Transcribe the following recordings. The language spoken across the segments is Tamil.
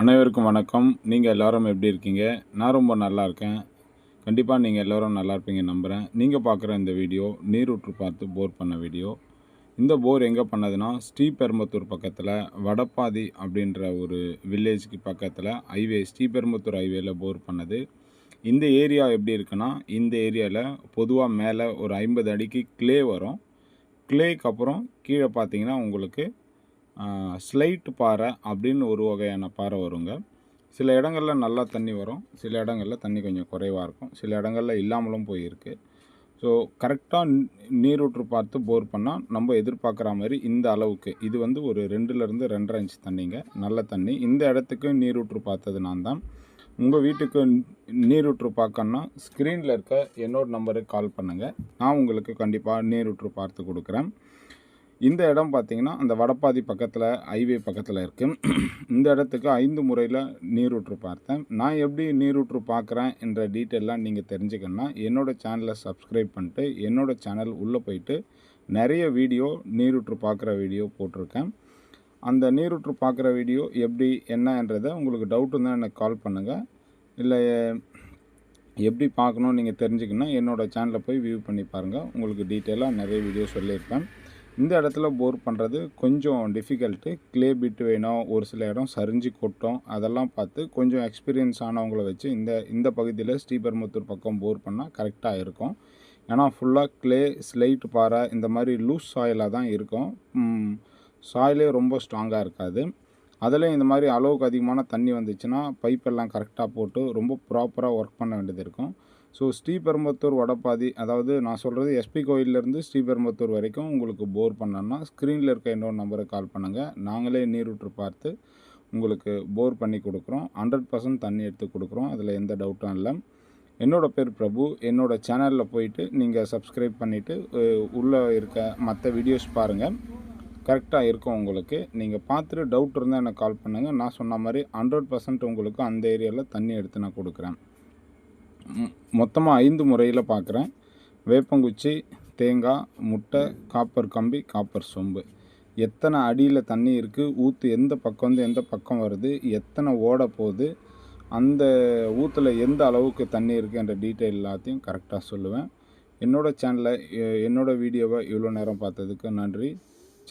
அனைவருக்கும் வணக்கம். நீங்கள் எல்லோரும் எப்படி இருக்கீங்க? நான் ரொம்ப நல்லா இருக்கேன். கண்டிப்பாக நீங்கள் எல்லோரும் நல்லா இருப்பீங்கன்னு நம்புகிறேன். நீங்கள் பார்க்குற இந்த வீடியோ நீரூற்று பார்த்து போர் பண்ண வீடியோ. இந்த போர் எங்கே பண்ணதுன்னா, ஸ்ரீபெரும்புத்தூர் பக்கத்தில் வடப்பாதி அப்படின்ற ஒரு வில்லேஜுக்கு பக்கத்தில் ஸ்ரீபெரும்புத்தூர் ஹைவேல போர் பண்ணது. இந்த ஏரியா எப்படி இருக்குன்னா, இந்த ஏரியாவில் பொதுவாக மேலே ஒரு 50 அடிக்கு க்ளே வரும். க்ளேக்கு அப்புறம் கீழே பார்த்தீங்கன்னா உங்களுக்கு ஸ்லைட் பாறை அப்படின்னு ஒரு வகையான பாறை வருங்க. சில இடங்களில் நல்லா தண்ணி வரும், சில இடங்களில் தண்ணி கொஞ்சம் குறைவாக இருக்கும், சில இடங்களில் இல்லாமலும் போயிருக்கு. ஸோ கரெக்டாக நீரூற்று பார்த்து போர் பண்ணால் நம்ம எதிர்பார்க்குற மாதிரி இந்த அளவுக்கு இது வந்து ஒரு 2லேருந்து 2.5 இன்ச் தண்ணிங்க, நல்ல தண்ணி. இந்த இடத்துக்கு நீரூற்று பார்த்தது நான் தான். உங்கள் வீட்டுக்கு நீரூற்று பார்க்கணுன்னா ஸ்க்ரீனில் இருக்க என்னோட நம்பருக்கு கால் பண்ணுங்கள். நான் உங்களுக்கு கண்டிப்பாக நீரூற்று பார்த்து கொடுக்குறேன். இந்த இடம் பார்த்திங்கன்னா அந்த வடப்பாதி பக்கத்தில் ஹைவே பக்கத்தில் இருக்குது. இந்த இடத்துக்கு 5 முறையில் நீரூற்று பார்த்தேன். நான் எப்படி நீரூற்று பார்க்குறேன் என்ற டீட்டெயிலாம் நீங்கள் தெரிஞ்சுக்கணுன்னா என்னோடய சேனலை சப்ஸ்கிரைப் பண்ணிட்டு என்னோடய சேனல் உள்ளே போயிட்டு நிறைய வீடியோ நீரூற்று பார்க்குற வீடியோ போட்டிருக்கேன். அந்த நீரூற்று பார்க்குற வீடியோ எப்படி என்னன்றதை உங்களுக்கு டவுட் இருந்தால் எனக்கு கால் பண்ணுங்கள். இல்லை எப்படி பார்க்கணுன்னு நீங்கள் தெரிஞ்சுக்கணுன்னா என்னோடய சேனலில் போய் வியூ பண்ணி பாருங்கள். உங்களுக்கு டீட்டெயிலாக நிறைய வீடியோ சொல்லியிருப்பேன். இந்த இடத்துல போர் பண்ணுறது கொஞ்சம் டிஃபிகல்ட்டு. க்ளே பிட் வேணும், ஒரு சில இடம் சரிஞ்சு கொட்டும், அதெல்லாம் பார்த்து கொஞ்சம் எக்ஸ்பீரியன்ஸ் ஆனவங்கள வச்சு இந்த பகுதியில் ஸ்ரீபெரும்புத்தூர் பக்கம் போர் பண்ணால் கரெக்டாக இருக்கும். ஏன்னா ஃபுல்லாக க்ளே, ஸ்லைட் பாறை இந்த மாதிரி லூஸ் சாயிலாக தான் இருக்கும். சாயிலே ரொம்ப ஸ்ட்ராங்காக இருக்காது. அதில் இந்த மாதிரி அளவுக்கு அதிகமான தண்ணி வந்துச்சுன்னா பைப்பெல்லாம் கரெக்டாக போட்டு ரொம்ப ப்ராப்பராக ஒர்க் பண்ண வேண்டியது இருக்கும். ஸோ ஸ்ரீபெரும்புத்தூர் வடப்பாதி, அதாவது நான் சொல்கிறது எஸ்பி கோயிலேருந்து ஸ்ரீபெரும்புத்தூர் வரைக்கும் உங்களுக்கு போர் பண்ணோன்னா ஸ்க்ரீனில் இருக்க என்னோட நம்பருக்கு கால் பண்ணுங்கள். நாங்களே நீரூற்று பார்த்து உங்களுக்கு போர் பண்ணி கொடுக்குறோம். 100% தண்ணி எடுத்து கொடுக்குறோம், அதில் எந்த டவுட்டும் இல்லை. என்னோடய பேர் பிரபு. என்னோடய சேனலில் போயிட்டு நீங்கள் சப்ஸ்கிரைப் பண்ணிவிட்டு உள்ளே இருக்க மற்ற வீடியோஸ் பாருங்கள், கரெக்டாக இருக்கும் உங்களுக்கு. நீங்கள் பார்த்துட்டு டவுட் இருந்தால் எனக்கு கால் பண்ணுங்கள். நான் சொன்ன மாதிரி 100% உங்களுக்கு அந்த ஏரியாவில் தண்ணி எடுத்து நான் கொடுக்குறேன். மொத்தமாக 5 முறையில் பார்க்குறேன். வேப்பங்குச்சி, தேங்காய், முட்டை, காப்பர் கம்பி, காப்பர் சொம்பு. எத்தனை அடியில் தண்ணி இருக்குது, ஊற்று எந்த பக்கம் வந்து எந்த பக்கம் வருது, எத்தனை ஓட போகுது, அந்த ஊற்றுல எந்த அளவுக்கு தண்ணி இருக்குன்ற டீட்டெயில் எல்லாத்தையும் கரெக்டாக சொல்லுவேன். என்னோடய சேனலை என்னோடய வீடியோவை இவ்வளோ நேரம் பார்த்ததுக்கு நன்றி.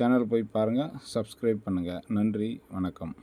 சேனல் போய் பாருங்கள், சப்ஸ்கிரைப் பண்ணுங்கள். நன்றி, வணக்கம்.